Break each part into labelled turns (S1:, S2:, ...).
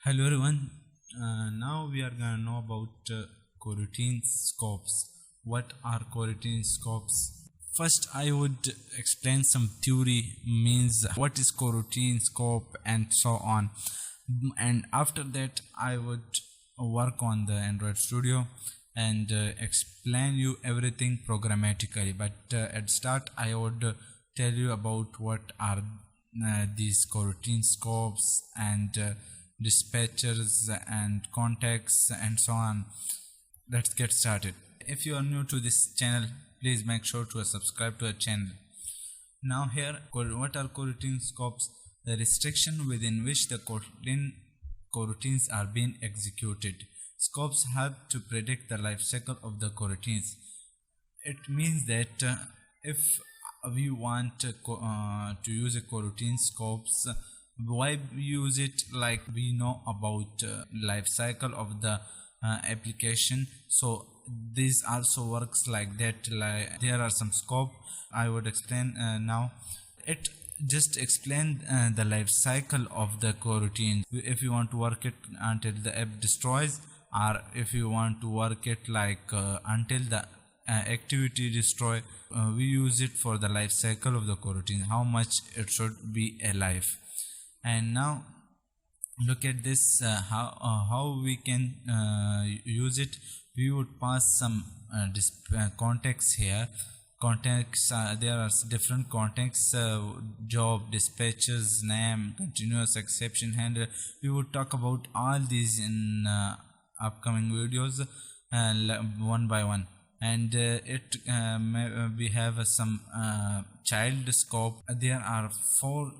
S1: Hello everyone. Now we are gonna know about coroutine scopes. What are coroutine scopes? First, I would explain some theory, means what is coroutine scope and so on. And after that, I would work on the Android Studio and explain you everything programmatically. But at start, I would tell you about what are these coroutine scopes and dispatchers and contexts and so on. Let's get started. If you are new to this channel, please make sure to subscribe to our channel. Now here, what are coroutine scopes? The restriction within which the coroutines are being executed. Scopes help to predict the life cycle of the coroutines. It means that if we want to use a coroutine scopes, why we use it? Like we know about life cycle of the application, so this also works like that. Like there are some scope I would explain now. It just explain the life cycle of the coroutine. If you want to work it until the app destroys, or if you want to work it like until the activity destroy, we use it for the life cycle of the coroutine, how much it should be alive. And now look at this, how we can use it. We would pass some context here. Context, there are different contexts: job, dispatches, name, continuous exception handler. We would talk about all these in upcoming videos one by one. And we have some child scope. There are 4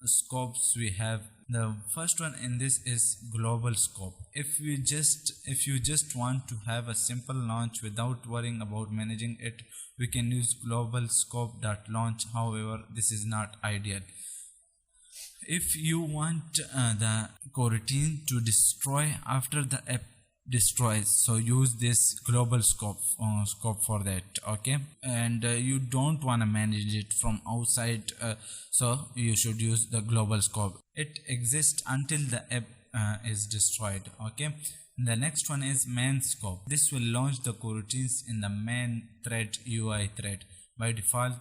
S1: scopes we have. The first one in this is global scope. If you just want to have a simple launch without worrying about managing it, we can use global scope.launch. However, this is not ideal. If you want the coroutine to destroy after the app destroys, so use this global scope for that. Okay, and you don't want to manage it from outside, so you should use the global scope. It exists until the app is destroyed. Okay, the next one is main scope. This will launch the coroutines in the main thread UI thread by default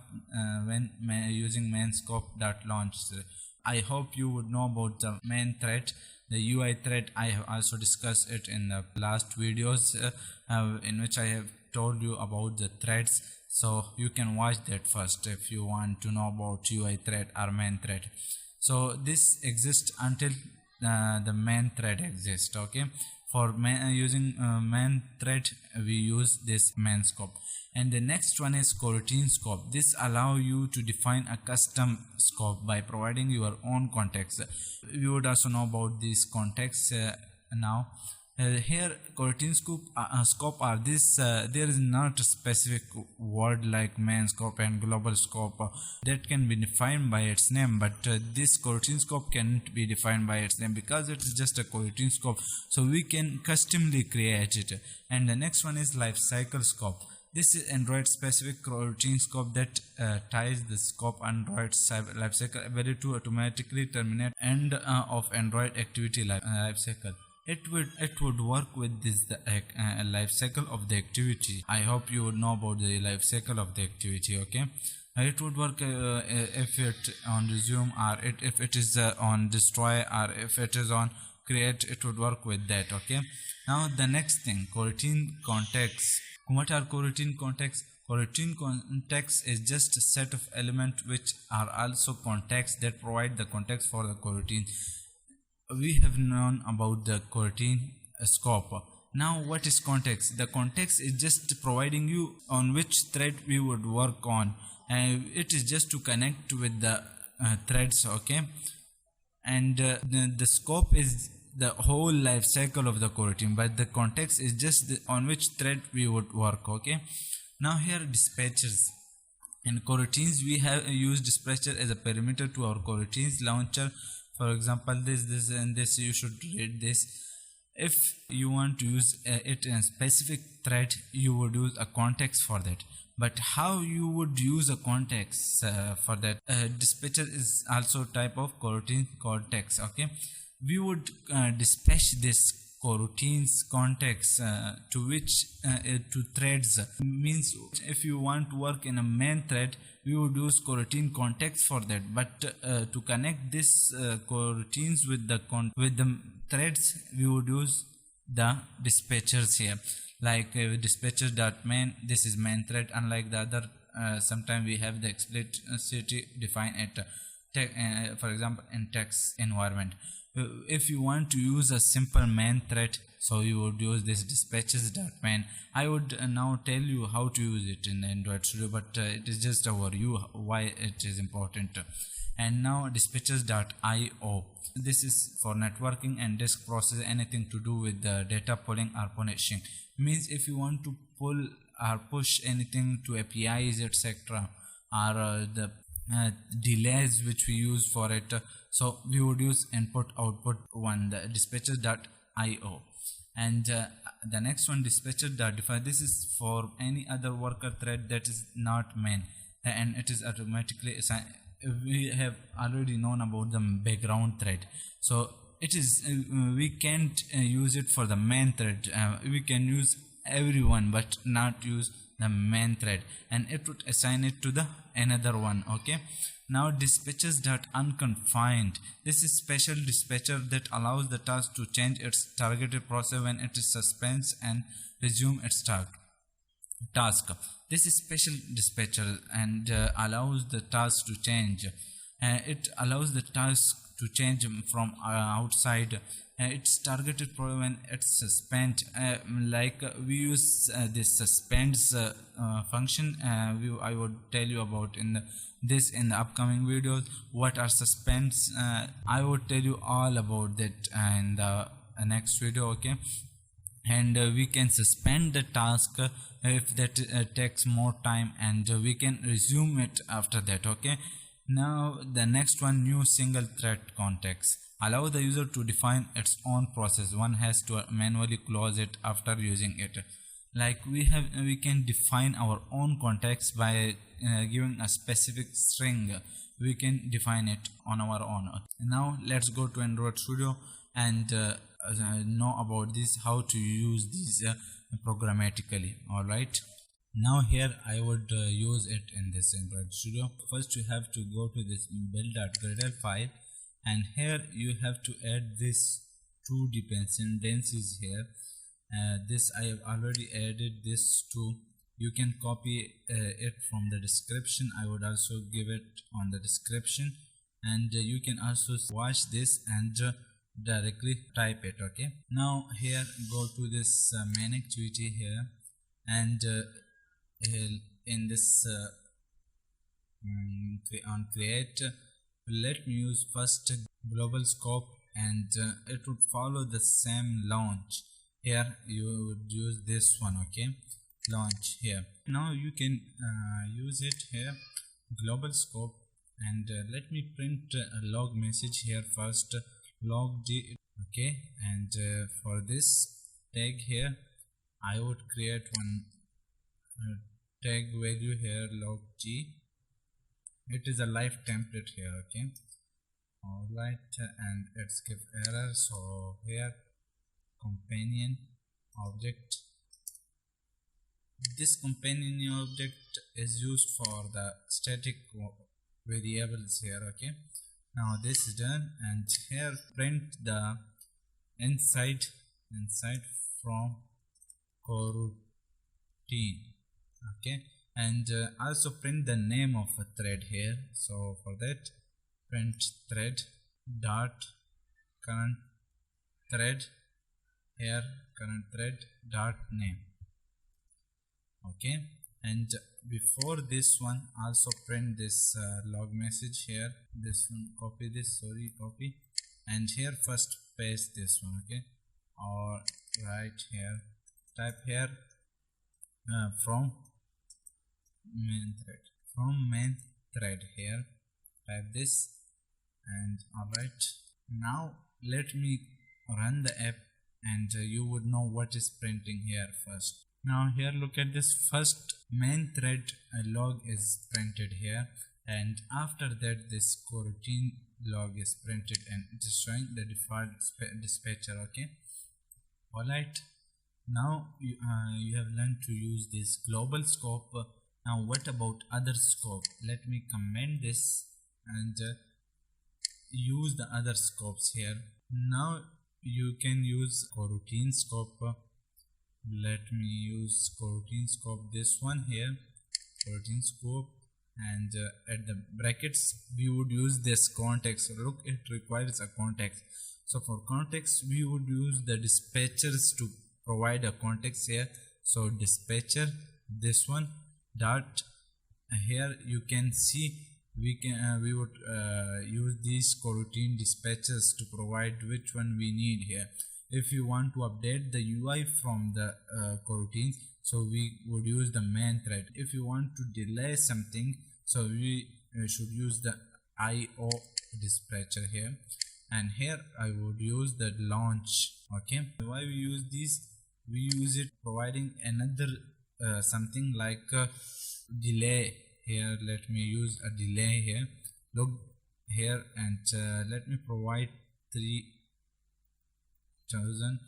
S1: when using main scope.launch. I hope you would know about the main thread. The UI thread, I have also discussed it in the last videos in which I have told you about the threads, so you can watch that first if you want to know about UI thread or main thread. So this exists until the main thread exists. Okay, for using main thread, we use this main scope. And the next one is coroutine scope. This allows you to define a custom scope by providing your own context. You would also know about these contexts now. Here coroutine scope are this. There is not a specific word like main scope and global scope that can be defined by its name, but this coroutine scope can't be defined by its name because it is just a coroutine scope, so we can customly create it. And the next one is life cycle scope. This is Android specific coroutine scope that ties the scope Android's lifecycle ability to automatically terminate end of Android activity lifecycle. It would work with this life cycle of the activity. I hope you would know about the life cycle of the activity. Okay, it would work if it on resume, or if it is on destroy, or if it is on create. It would work with that. Okay, now the next thing, coroutine context. What are coroutine contexts? Coroutine context is just a set of elements which are also contexts that provide the context for the coroutine. We have known about the coroutine scope. Now what is context? The context is just providing you on which thread we would work on, and it is just to connect with the threads. Okay, and the scope is the whole life cycle of the coroutine, but the context is just on which thread we would work. Okay, now here dispatchers. In coroutines, we have used dispatcher as a parameter to our coroutines launcher. For example, this and this, you should read this. If you want to use it in a specific thread, you would use a context for that. But how you would use a context for that? Dispatcher is also type of coroutine context. Okay, we would dispatch this coroutines context to which to threads. Means if you want to work in a main thread, we would use coroutine context for that, but to connect this coroutines with the threads, we would use the dispatchers here, like dispatcher.main. This is main thread. Unlike the other, sometimes we have the explicitly defined at for example in text environment. If you want to use a simple main thread, so you would use this dispatches.main. I would now tell you how to use it in Android Studio, but it is just our view why it is important. And now dispatches.io. This is for networking and disk process, anything to do with the data pulling or punishing. Means if you want to pull or push anything to APIs, etc., or the delays which we use for it, so we would use input output one, the dispatcher.io. And the next one, dispatcher.define. This is for any other worker thread that is not main, and it is automatically assigned. We have already known about the background thread, so it is we can't use it for the main thread. We can use everyone but not use the main thread, and it would assign it to the another one. Okay, now dispatchers.unconfined. This is special dispatcher that allows the task to change its targeted process when it is suspends and resume its task. This is special dispatcher and allows the task to change. It allows the task to change from outside its targeted problem when it's suspend. Like we use this suspends function. I would tell you about in the upcoming videos. What are suspends? I would tell you all about that in the next video. Okay, and we can suspend the task if that takes more time, and we can resume it after that. Okay, now the next one, new single thread context. Allow the user to define its own process. One has to manually close it after using it. Like we can define our own context by giving a specific string. We can define it on our own. Now let's go to Android Studio and know about this, how to use these programmatically. Alright, now here I would use it in this Android Studio. First you have to go to this build.gradle file, and here you have to add this two dependencies here. This I have already added this to. You can copy it from the description. I would also give it on the description, and you can also watch this and directly type it. Okay, now here go to this main activity here, and in this on create, let me use first global scope, and it would follow the same launch. Here you would use this one. Okay, launch here. Now you can use it here, global scope, and let me print a log message here first, log g. Okay, and for this tag here I would create one tag value here, log g. It is a live template here. Okay, alright, and let's give error. So here companion object. This companion object is used for the static variables here. Okay, now this is done, and here print the inside from coroutine. Okay, and also print the name of a thread here. So for that, print thread dot current thread here, current thread dot name. Okay, and before this one also print this log message here. This one, copy this, copy, and here first paste this one. Okay, or right here, type here from main thread here, type this, and alright, now let me run the app, and you would know what is printing here first. Now here look at this, first main thread log is printed here, and after that this coroutine log is printed and it is showing the default dispatcher. Okay, alright, now you have learned to use this global scope. Now what about other scope? Let me comment this and use the other scopes here. Now you can use coroutine scope. Let me use coroutine scope, this one here, coroutine scope, and at the brackets we would use this context. Look, it requires a context. So for context we would use the dispatchers to provide a context here. So dispatcher, this one dot, here you can see we would use these coroutine dispatchers to provide which one we need here. If you want to update the UI from the coroutines, so we would use the main thread. If you want to delay something, so we should use the IO dispatcher here, and here I would use the launch. Okay, why we use these? We use it providing another something like delay here. Let me use a delay here. Look here, and let me provide 3000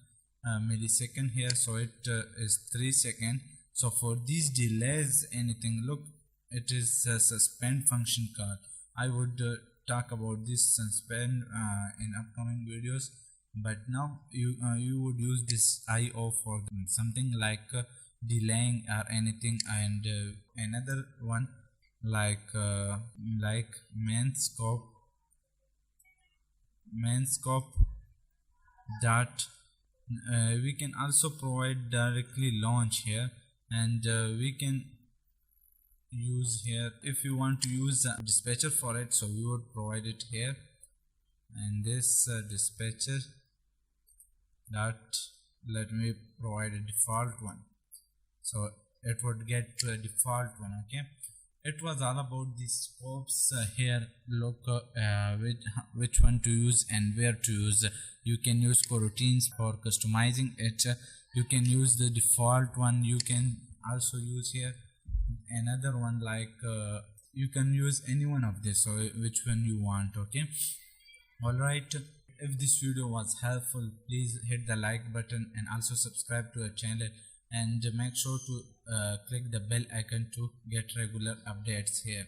S1: millisecond here, so it is 3 seconds. So for these delays anything, look, it is a suspend function call. I would talk about this suspend in upcoming videos, but now you would use this IO for something like delaying or anything, and another one like main scope dot. We can also provide directly launch here, and we can use here, if you want to use a dispatcher for it, so we would provide it here, and this dispatcher dot, let me provide a default one, so it would get to a default one. Okay, it was all about the scopes here. Look which one to use and where to use. You can use coroutines for customizing it. You can use the default one. You can also use here another one, like you can use any one of this, so which one you want. Okay, alright, if this video was helpful, please hit the like button and also subscribe to our channel, and make sure to click the bell icon to get regular updates here.